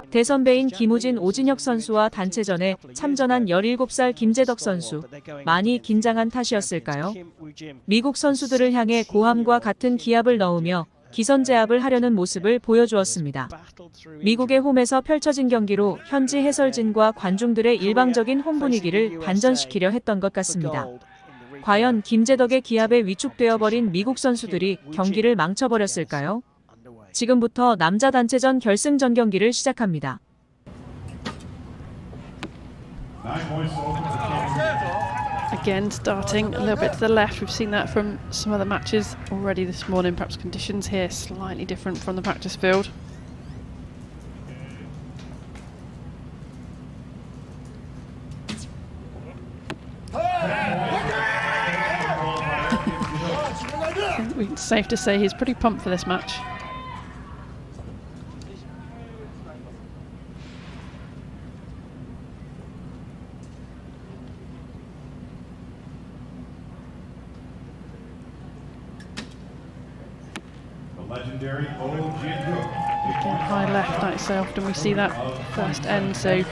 대선배인 김우진, 오진혁 선수와 단체전에 참전한 17살 김재덕 선수. 많이 긴장한 탓이었을까요? 미국 선수들을 향해 고함과 같은 기합을 넣으며 기선제압을 하려는 모습을 보여주었습니다. 미국의 홈에서 펼쳐진 경기로 현지 해설진과 관중들의 일방적인 홈 분위기를 반전시키려 했던 것 같습니다. 과연 김재덕의 기합에 위축되어 버린 미국 선수들이 경기를 망쳐버렸을까요? 지금부터 남자 단체전 결승전 경기를 시작합니다. Again, starting a little bit to the left. We've seen that from some other matches already this morning. Perhaps conditions here slightly different from the practice field. I think it's safe to say he's pretty pumped for this match. Again, high left, like so often we see that first end, so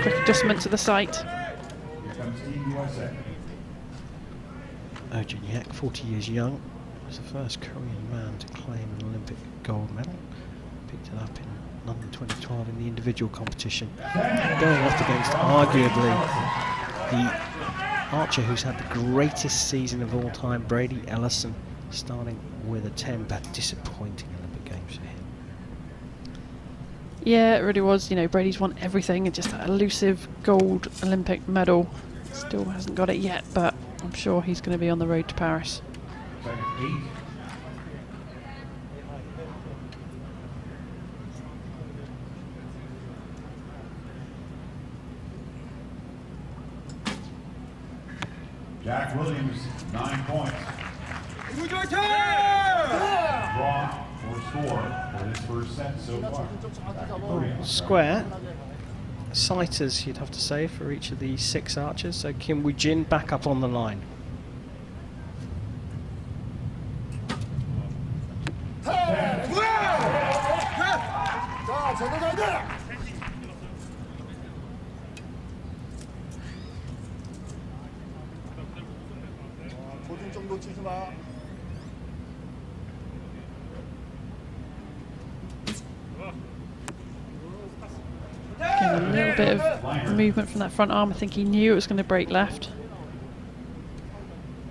quick adjustment to the sight. Oh Jin-hyuk, 40 years young, was the first Korean man to claim an Olympic gold medal. Picked it up in London 2012 in the individual competition. Going up against arguably the archer who's had the greatest season of all time, Brady Ellison, starting with a 10, but disappointing Olympic Games for him. Yeah, it really was. You know, Brady's won everything, and just that elusive gold Olympic medal. Still hasn't got it yet, but I'm sure he's going to be on the road to Paris. Jack Williams, 9 points. Draw or score for this first set so far. Square. Sighters, you'd have to say, for each of the 6 archers. So Kim Woo-jin back up on the line. Again, a little bit of movement from that front arm. I think he knew it was going to break left.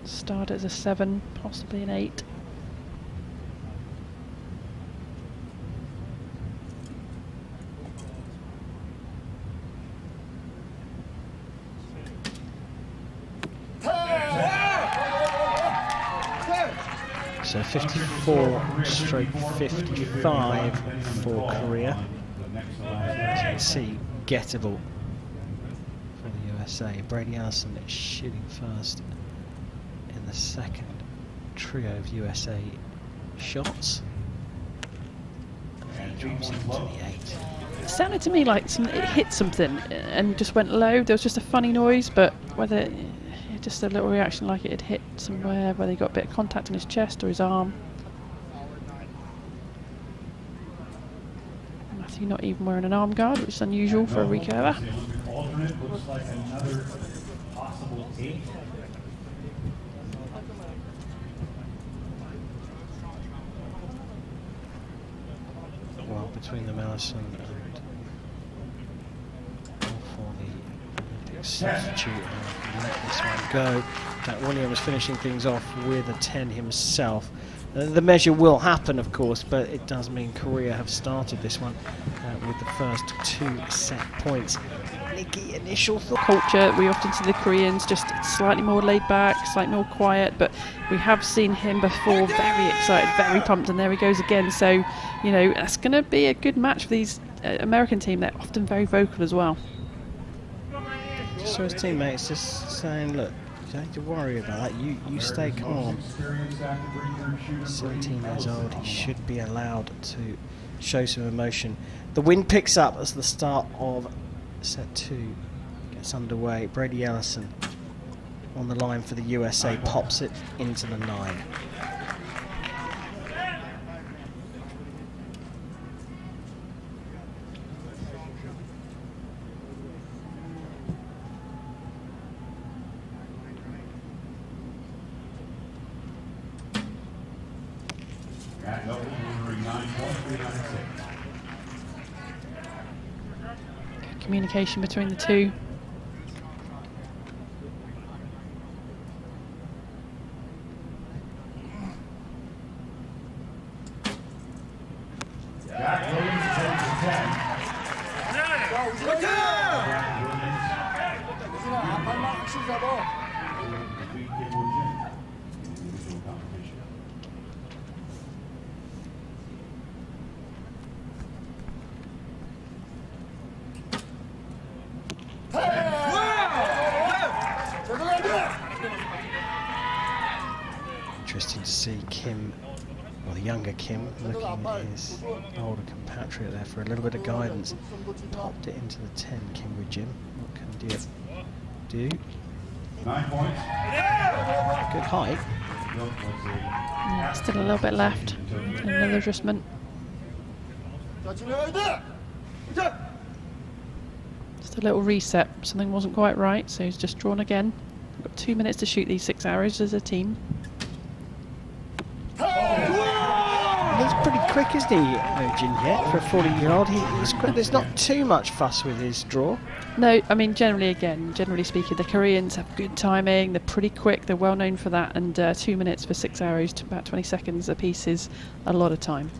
Started as a 7, possibly an 8. So 54/55 for Korea. As you can see, gettable for the USA. Brady Ellison is shooting first in the second trio of USA shots. And he drops into the 8. It sounded to me like it hit something and just went low. There was just a funny noise, but whether just a little reaction like it had hit somewhere, whether he got a bit of contact in his chest or his arm. Matthew not even wearing an arm guard, which is unusual for a recurver. Alternate looks like another possible 8. Well, between them, Ellison and for the Olympic substitute, let this one go. Jack Williams finishing things off with a 10 himself. The measure will happen, of course, but it does mean Korea have started this one with the first 2 set points. Nikki, initial thought? Culture, we often see the Koreans just slightly more laid back, slightly more quiet, but we have seen him before very excited, very pumped, and there he goes again. So, you know, that's going to be a good match for these American team. They're often very vocal as well. So his teammates just saying, look, you don't need to worry about that, you stay calm. 17 years old, he should be allowed to show some emotion. The wind picks up as the start of set 2 gets underway. Brady Ellison on the line for the USA, pops it into the 9. communication between the two. Jack Williams takes the 10. Defeat Kim Woo-jin in the individual competition. Interesting to see Kim, or the younger Kim, looking at his older compatriot there for a little bit of guidance. Popped it into the 10, Kim Woo-jin. What can Diop do? 9 points. Good height. Yeah, still a little bit left. Another adjustment. Just a little reset. Something wasn't quite right, so he's just drawn again. We've got 2 minutes to shoot these 6 arrows as a team. He's pretty quick, isn't he, Oh-jin Hyek, for a 40-year-old? He's quick. There's not too much fuss with his draw. No, I mean, generally speaking, the Koreans have good timing. They're pretty quick. They're well known for that. And 2 minutes for 6 arrows to about 20 seconds a piece is a lot of time.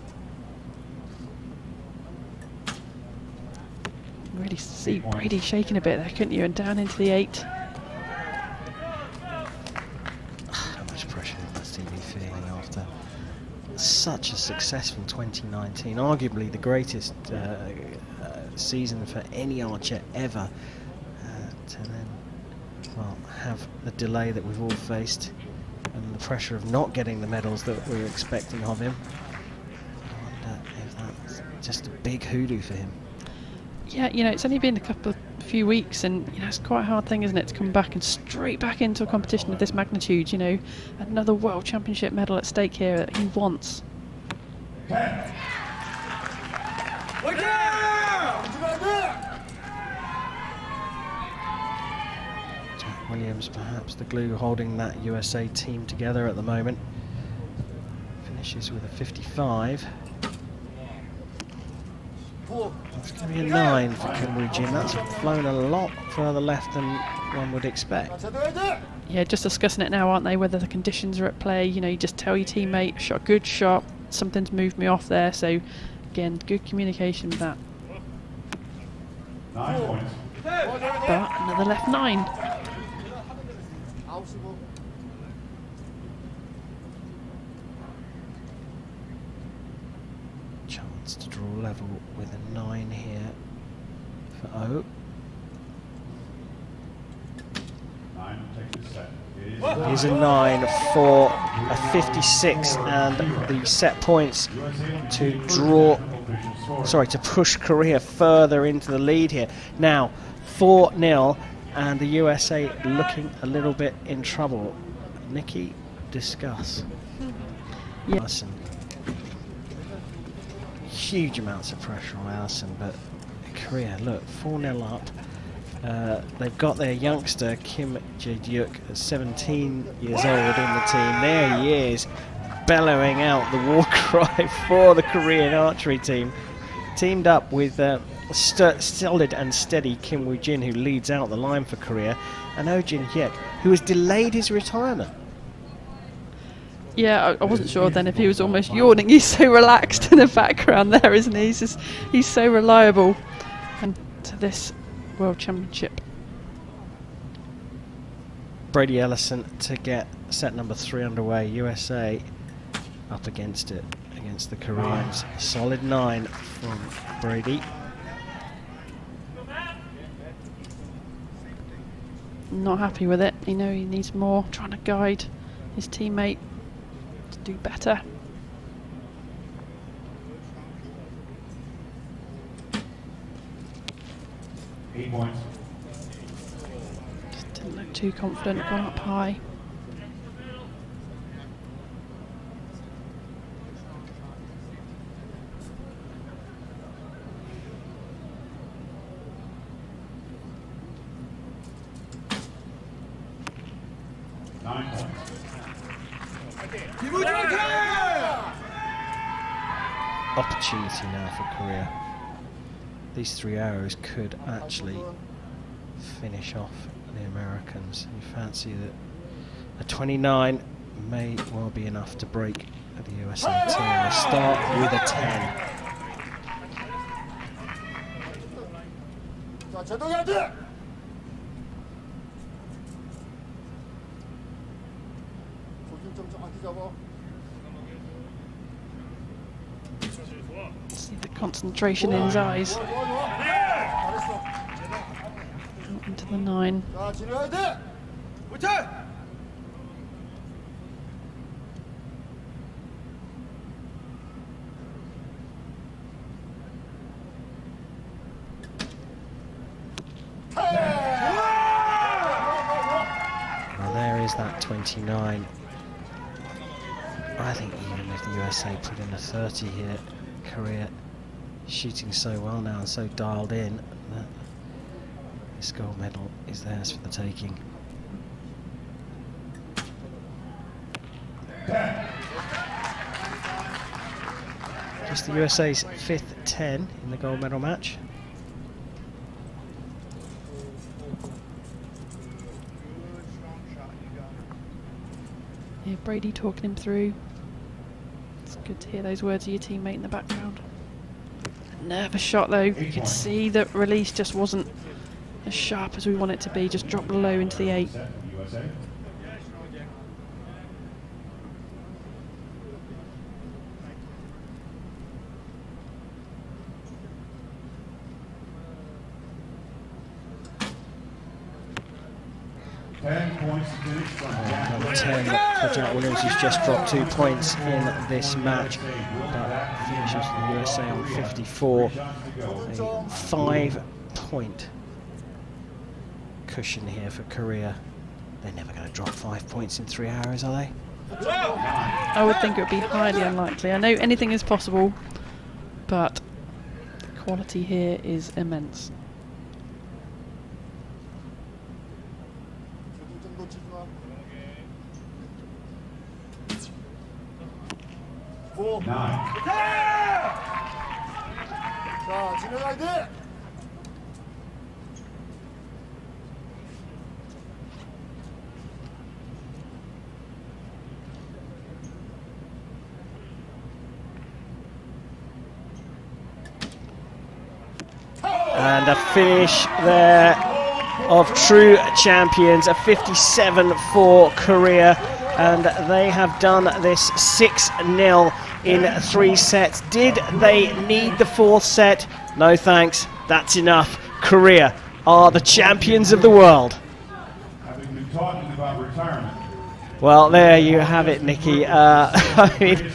Really see Brady shaking a bit there, couldn't you? And down into the 8. How much pressure must he be feeling after such a successful 2019, arguably the greatest season for any archer ever, to then, well, have the delay that we've all faced and the pressure of not getting the medals that we were expecting of him. I wonder if that's just a big hoodoo for him. Yeah, you know, it's only been a few weeks, and you know, it's quite a hard thing, isn't it, to come back and straight back into a competition of this magnitude. You know, another World Championship medal at stake here that he wants. Jack Williams, perhaps the glue holding that USA team together at the moment. Finishes with a 55. That's going to be a 9 for Kim Woo-jin. That's flown a lot further left than one would expect. Yeah, just discussing it now, aren't they? Whether the conditions are at play. You know, you just tell your teammate, shot a good shot, something's moved me off there. So, again, good communication with that. 9 points. But another left 9. Chance to draw level with a 9 here for O. 9 takes the set. Here's a 9 for a 56, and the set points to draw, sorry, to push Korea further into the lead here. Now 4-0, and the USA looking a little bit in trouble. Nikki, discuss. Yeah. Allison. Huge amounts of pressure on Allison, but Korea, look, 4-0 up. They've got their youngster Kim Jae-dyuk, 17 years old, in the team. There he is, bellowing out the war cry for the Korean archery team. Teamed up with solid and steady Kim Woo-jin, who leads out the line for Korea, and Oh-jin Hyek, who has delayed his retirement. Yeah, I wasn't sure then if he was almost yawning. He's so relaxed in the background there, isn't he? He's so reliable. And to this World Championship. Brady Ellison to get set number 3 underway. USA up against it, against the Koreans. Solid 9 from Brady. Not happy with it. You know, he needs more. Trying to guide his teammate to do better. Eight points. Just didn't look too confident, gone up high. Opportunity now for Korea. these 3 arrows could actually finish off the Americans. You fancy that a 29 may well be enough to break the USA team. They start with a 10. See the concentration in his eyes. Into the 9. Well, there is that 29. I think even if the USA put in a 30 here, Korea shooting so well now and so dialed in that this gold medal is theirs for the taking. Just the USA's 5th 10 in the gold medal match. Yeah, Brady talking him through. It's good to hear those words of your teammate in the background. A nervous shot though. You could see that release just wasn't as sharp as we want it to be. Just dropped low into the 8. USA. Number 10 for Jack Williams, who's just dropped 2 points in this match, but finishes the USA on 54. A 5-point cushion here for Korea. They're never going to drop 5 points in 3 hours, are they? I would think it would be highly unlikely. I know anything is possible, but the quality here is immense. And a finish there of true champions, a 57 for Korea, and they have done this 6-0 in 3 sets. Did they need the 4th set? No thanks, that's enough. Korea are the champions of the world. Having been talking about retirement. Well, there you have it, Nikki. I mean,